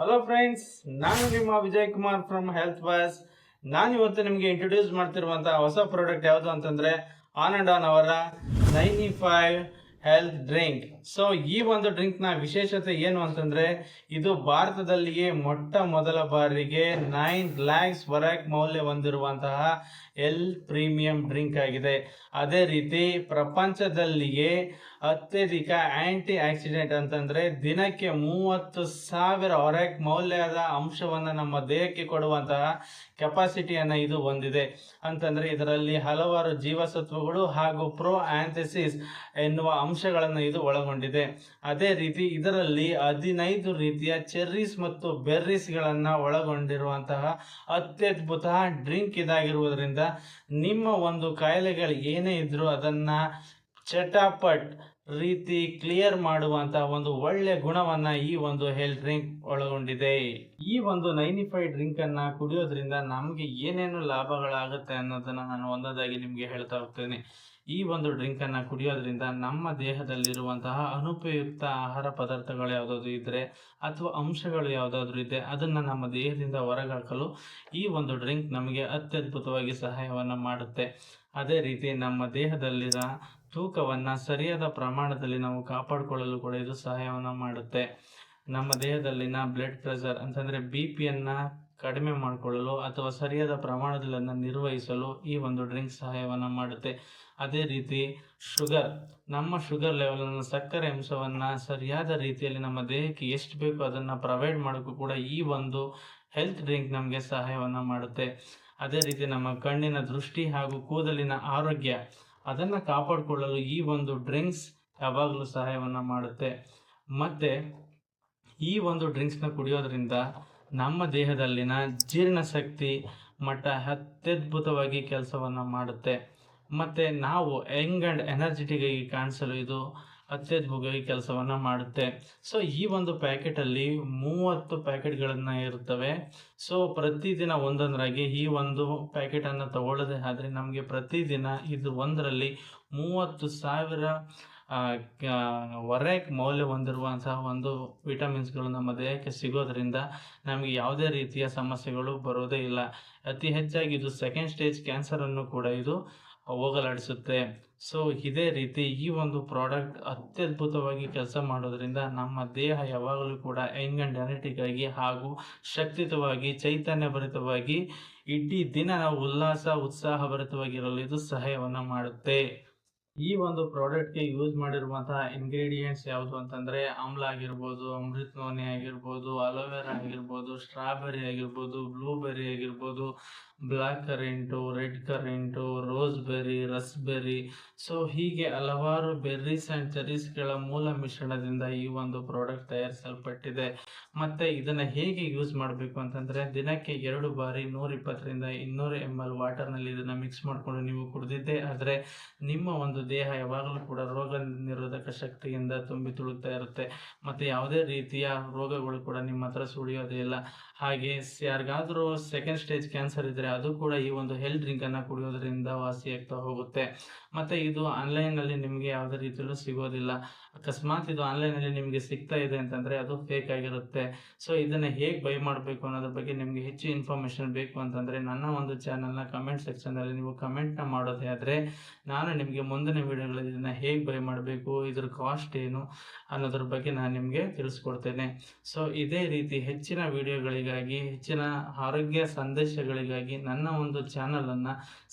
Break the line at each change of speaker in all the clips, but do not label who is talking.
Hello friends, ನಾನು ನಿಮ್ಮ Vijay Kumar from health bus. ನಾನು ಇವತ್ತು ನಿಮಗೆ ಇಂಟ್ರೊಡ್ಯೂಸ್ ಮಾಡ್ತಿರುವಂತಹ ಹೊಸ ಪ್ರಾಡಕ್ಟ್ ಯಾವುದು ಅಂತಂದ್ರೆ ಆನ್ ಅಂಡ್ ಆನ್ ಅವರ 95 ಹೆಲ್ತ್ ಡ್ರಿಂಕ್. ಸೊ ಈ ಒಂದು ಡ್ರಿಂಕ್ ನ ವಿಶೇಷತೆ ಏನು ಅಂತಂದ್ರೆ, ಇದು ಭಾರತದಲ್ಲಿಯೇ ಮೊಟ್ಟ ಮೊದಲ ಬಾರಿಗೆ 9 lakhs ವರೆಗೆ ಮೌಲ್ಯ ಹೊಂದಿರುವಂತಹ ಹೆಲ್ತ್ ಪ್ರೀಮಿಯಂ ಡ್ರಿಂಕ್ ಆಗಿದೆ. ಅದೇ ರೀತಿ ಪ್ರಪಂಚದಲ್ಲಿಯೇ ಅತ್ಯಧಿಕ ಆಂಟಿ ಆಕ್ಸಿಡೆಂಟ್ ಅಂತಂದ್ರೆ ದಿನಕ್ಕೆ 30,000 ಹೊರಗೆ ಮೌಲ್ಯದ ಅಂಶವನ್ನ ನಮ್ಮ ದೇಹಕ್ಕೆ ಕೊಡುವಂತಹ ಕೆಪಾಸಿಟಿಯನ್ನ ಇದು ಹೊಂದಿದೆ. ಅಂತಂದ್ರೆ ಇದರಲ್ಲಿ ಹಲವಾರು ಜೀವಸತ್ವಗಳು ಹಾಗೂ ಪ್ರೋ ಆಂಥೆಸಿಸ್ ಎನ್ನುವ ಅಂಶಗಳನ್ನು ಇದು ಒಳಗೊಂಡಿದೆ. ಅದೇ ರೀತಿ ಇದರಲ್ಲಿ 15 ರೀತಿಯ ಚೆರ್ರೀಸ್ ಮತ್ತು ಬೆರ್ರೀಸ್ ಗಳನ್ನ ಒಳಗೊಂಡಿರುವಂತಹ ಅತ್ಯದ್ಭುತ ಡ್ರಿಂಕ್ ಇದಾಗಿರುವುದರಿಂದ ನಿಮ್ಮ ಒಂದು ಕಾಯಿಲೆಗಳು ಏನೇ ಇದ್ರೂ ಅದನ್ನ ಚಟಾಪಟ್ ರೀತಿ ಕ್ಲಿಯರ್ ಮಾಡುವಂತಹ ಒಂದು ಒಳ್ಳೆ ಗುಣವನ್ನ ಈ ಒಂದು ಹೆಲ್ತ್ ಡ್ರಿಂಕ್ ಒಳಗೊಂಡಿದೆ. ಈ ಒಂದು 95 ಡ್ರಿಂಕ್ ಅನ್ನ ಕುಡಿಯೋದ್ರಿಂದ ನಮ್ಗೆ ಏನೇನು ಲಾಭಗಳಾಗುತ್ತೆ ಅನ್ನೋದನ್ನ ನಾನು ಒಂದೊಂದಾಗಿ ನಿಮ್ಗೆ ಹೇಳ್ತಾ ಹೋಗ್ತೇನೆ. ಈ ಒಂದು ಡ್ರಿಂಕ್ ಅನ್ನ ಕುಡಿಯೋದ್ರಿಂದ ನಮ್ಮ ದೇಹದಲ್ಲಿರುವಂತಹ ಅನುಪಯುಕ್ತ ಆಹಾರ ಪದಾರ್ಥಗಳು ಯಾವುದಾದ್ರು ಇದ್ರೆ ಅಥವಾ ಅಂಶಗಳು ಯಾವುದಾದ್ರೂ ಇದೆ ಅದನ್ನ ನಮ್ಮ ದೇಹದಿಂದ ಹೊರಗಾಕಲು ಈ ಒಂದು ಡ್ರಿಂಕ್ ನಮಗೆ ಅತ್ಯದ್ಭುತವಾಗಿ ಸಹಾಯವನ್ನ ಮಾಡುತ್ತೆ. ಅದೇ ರೀತಿ ನಮ್ಮ ದೇಹದಲ್ಲಿನ ತೂಕವನ್ನ ಸರಿಯಾದ ಪ್ರಮಾಣದಲ್ಲಿ ನಾವು ಕಾಪಾಡಿಕೊಳ್ಳಲು ಕೂಡ ಇದು ಸಹಾಯವನ್ನ ಮಾಡುತ್ತೆ. ನಮ್ಮ ದೇಹದಲ್ಲಿನ ಬ್ಲಡ್ ಪ್ರೆಷರ್ ಅಂತಂದ್ರೆ ಬಿಪಿಯನ್ನ ಕಡಿಮೆ ಮಾಡಿಕೊಳ್ಳಲು ಅಥವಾ ಸರಿಯಾದ ಪ್ರಮಾಣದಲ್ಲಿ ನಿರ್ವಹಿಸಲು ಈ ಒಂದು ಡ್ರಿಂಕ್ ಸಹಾಯವನ್ನ ಮಾಡುತ್ತೆ. ಅದೇ ರೀತಿ ನಮ್ಮ ಶುಗರ್ ಲೆವೆಲ್ ಅನ್ನು, ಸಕ್ಕರೆ ಅಂಶವನ್ನ ಸರಿಯಾದ ರೀತಿಯಲ್ಲಿ ನಮ್ಮ ದೇಹಕ್ಕೆ ಎಷ್ಟು ಬೇಕೋ ಅದನ್ನ ಪ್ರೊವೈಡ್ ಮಾಡೋಕ್ಕೂ ಕೂಡ ಈ ಒಂದು ಹೆಲ್ತ್ ಡ್ರಿಂಕ್ ನಮಗೆ ಸಹಾಯವನ್ನ ಮಾಡುತ್ತೆ. ಅದೇ ರೀತಿ ನಮ್ಮ ಕಣ್ಣಿನ ದೃಷ್ಟಿ ಹಾಗೂ ಕೂದಲಿನ ಆರೋಗ್ಯ ಅದನ್ನ ಕಾಪಾಡಿಕೊಳ್ಳಲು ಈ ಒಂದು ಡ್ರಿಂಕ್ಸ್ ಯಾವಾಗಲೂ ಸಹಾಯವನ್ನ ಮಾಡುತ್ತೆ. ಮತ್ತೆ ಈ ಒಂದು ಡ್ರಿಂಕ್ಸ್ನ ಕುಡಿಯೋದ್ರಿಂದ ನಮ್ಮ ದೇಹದಲ್ಲಿನ ಜೀರ್ಣಶಕ್ತಿ ಮಟ್ಟ ಅತ್ಯದ್ಭುತವಾಗಿ ಕೆಲಸವನ್ನ ಮಾಡುತ್ತೆ. ಮತ್ತೆ ನಾವು ಯಂಗ್ ಅಂಡ್ ಎನರ್ಜೆಟಿಕ್ ಆಗಿ ಕಾಣಿಸಲು ಇದು ಅತ್ಯದ್ಭುತವಾಗಿ ಕೆಲಸವನ್ನ ಮಾಡುತ್ತೆ. ಸೊ ಈ ಒಂದು ಪ್ಯಾಕೆಟ್ ಅಲ್ಲಿ 30 ಪ್ಯಾಕೆಟ್ಗಳನ್ನ ಇರುತ್ತವೆ. ಸೊ ಪ್ರತಿದಿನ ಒಂದೊಂದರಾಗಿ ಈ ಒಂದು ಪ್ಯಾಕೆಟ್ ಅನ್ನು ತಗೊಳ್ಳದೆ ಆದ್ರೆ ನಮಗೆ ಪ್ರತಿದಿನ ಇದು ಒಂದರಲ್ಲಿ 30,000 ಹೊರಗೆ ಮೌಲ್ಯ ಹೊಂದಿರುವಂತಹ ಒಂದು ವಿಟಮಿನ್ಸ್ಗಳು ನಮ್ಮ ದೇಹಕ್ಕೆ ಸಿಗೋದ್ರಿಂದ ನಮಗೆ ಯಾವುದೇ ರೀತಿಯ ಸಮಸ್ಯೆಗಳು ಬರೋದೇ ಇಲ್ಲ. ಅತಿ ಹೆಚ್ಚಾಗಿ ಇದು ಸೆಕೆಂಡ್ ಸ್ಟೇಜ್ ಕ್ಯಾನ್ಸರ್ ಅನ್ನು ಕೂಡ ಇದು ಹೋಗಲಾಡಿಸುತ್ತೆ. ಸೊ ಇದೇ ರೀತಿ ಈ ಒಂದು ಪ್ರಾಡಕ್ಟ್ ಅತ್ಯದ್ಭುತವಾಗಿ ಕೆಲಸ ಮಾಡೋದ್ರಿಂದ ನಮ್ಮ ದೇಹ ಯಾವಾಗಲೂ ಕೂಡ ಯಂಗ್ ಅಂಡ್ ಎನರ್ಜೆಟಿಕ್ ಆಗಿ ಹಾಗೂ ಶಕ್ತಿಯುತವಾಗಿ ಚೈತನ್ಯಭರಿತವಾಗಿ ಇಡೀ ದಿನ ನಾವು ಉತ್ಸಾಹಭರಿತವಾಗಿರಲು ಇದು ಸಹಾಯವನ್ನ ಮಾಡುತ್ತೆ. ಈ ಒಂದು ಪ್ರಾಡಕ್ಟ್ಗೆ ಯೂಸ್ ಮಾಡಿರುವಂತಹ ಇಂಗ್ರೀಡಿಯೆಂಟ್ಸ್ ಯಾವುದು ಅಂತಂದ್ರೆ ಆಮ್ಲ ಆಗಿರ್ಬೋದು, ಅಮೃತ ನೋನಿ ಆಗಿರ್ಬೋದು, ಅಲೋವೆರಾ ಆಗಿರ್ಬೋದು, ಸ್ಟ್ರಾಬೆರಿ ಆಗಿರ್ಬೋದು, ಬ್ಲೂಬೆರಿ ಆಗಿರ್ಬೋದು, black currant, red currant, rose berry, raspberry. So ಹೀಗೆ ಹಲವಾರು ಬೆರ್ರೀಸ್ ಅಂಡ್ ಚೆರೀಸ್ಗಳ ಮೂಲ ಮಿಶ್ರಣದಿಂದ ಈ ಒಂದು ಪ್ರಾಡಕ್ಟ್ ತಯಾರಿಸಲ್ಪಟ್ಟಿದೆ. ಮತ್ತೆ ಇದನ್ನ ಹೇಗೆ ಯೂಸ್ ಮಾಡಬೇಕು ಅಂತಂದ್ರೆ ದಿನಕ್ಕೆ 2 ಬಾರಿ 120ರಿಂದ 200 ml ವಾಟರ್ನಲ್ಲಿ ಇದನ್ನ ಮಿಕ್ಸ್ ಮಾಡಿಕೊಂಡು ನೀವು ಕುಡಿದಿದ್ದೇ ಆದ್ರೆ ನಿಮ್ಮ ಒಂದು ದೇಹ ಯಾವಾಗಲೂ ಕೂಡ ರೋಗ ನಿರೋಧಕ ಶಕ್ತಿಯಿಂದ ತುಂಬಿ ತುಳುಕ್ತಾ ಇರುತ್ತೆ. ಮತ್ತೆ ಯಾವುದೇ ರೀತಿಯ ರೋಗಗಳು ಕೂಡ ನಿಮ್ಮ ಹತ್ರ ಸುಳಿಯೋದೇ ಇಲ್ಲ. ಹಾಗೆ ಯಾರಿಗಾದ್ರೂ ಸೆಕೆಂಡ್ ಸ್ಟೇಜ್ ಕ್ಯಾನ್ಸರ್ ಇದ್ರೆ ಅದು ಕೂಡ ಈ ಒಂದು ಹೆಲ್ತ್ ಡ್ರಿಂಕ್ ಅನ್ನ ಕುಡಿಯೋದ್ರಿಂದ ವಾಸಿಯಾಗ್ತಾ ಹೋಗುತ್ತೆ. ಮತ್ತೆ ಇದು ಆನ್ಲೈನ್ ನಲ್ಲಿ ನಿಮ್ಗೆ ಯಾವುದೇ ರೀತಿಯಲ್ಲೂ ಸಿಗೋದಿಲ್ಲ. ಅಕಸ್ಮಾತ್ ಇದು ಆನ್ಲೈನ್ ಅಲ್ಲಿ ನಿಮ್ಗೆ ಸಿಗ್ತಾ ಇದೆ ಅಂತಂದ್ರೆ ಅದು ಫೇಕ್ ಆಗಿರುತ್ತೆ. ಸೊ ಇದನ್ನ ಹೇಗೆ ಬೈ ಮಾಡಬೇಕು ಅನ್ನೋದ್ರ ಬಗ್ಗೆ ನಿಮ್ಗೆ ಹೆಚ್ಚು ಇನ್ಫಾರ್ಮೇಶನ್ ಬೇಕು ಅಂತಂದ್ರೆ ನನ್ನ ಒಂದು ಚಾನಲ್ ನ ಕಮೆಂಟ್ ಸೆಕ್ಷನ್ ಅಲ್ಲಿ ನೀವು ಕಮೆಂಟ್ ನ ಮಾಡೋದೇ ಆದ್ರೆ ನಾನು ನಿಮ್ಗೆ ಮುಂದಿನ ವಿಡಿಯೋಗಳಲ್ಲಿ ಇದನ್ನ ಹೇಗೆ ಬೈ ಮಾಡಬೇಕು, ಇದ್ರ ಕಾಸ್ಟ್ ಏನು ಅನ್ನೋದ್ರ ಬಗ್ಗೆ ನಾನು ನಿಮ್ಗೆ ತಿಳಿಸ್ಕೊಡ್ತೇನೆ. ಸೊ ಇದೇ ರೀತಿ ಹೆಚ್ಚಿನ ವಿಡಿಯೋಗಳಿಗಾಗಿ, ಹೆಚ್ಚಿನ ಆರೋಗ್ಯ ಸಂದೇಶಗಳಿಗಾಗಿ ನನ್ನ ಒಂದು ಚಾನಲ್ ಅನ್ನ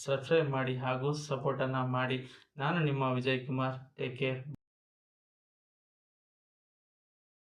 ಸಬ್ಸ್ಕ್ರೈಬ್ ಮಾಡಿ ಹಾಗೂ ಸಪೋರ್ಟ್ ಅನ್ನ ಮಾಡಿ. ನಾನು ನಿಮ್ಮ ವಿಜಯ್ ಕುಮಾರ್. Take care.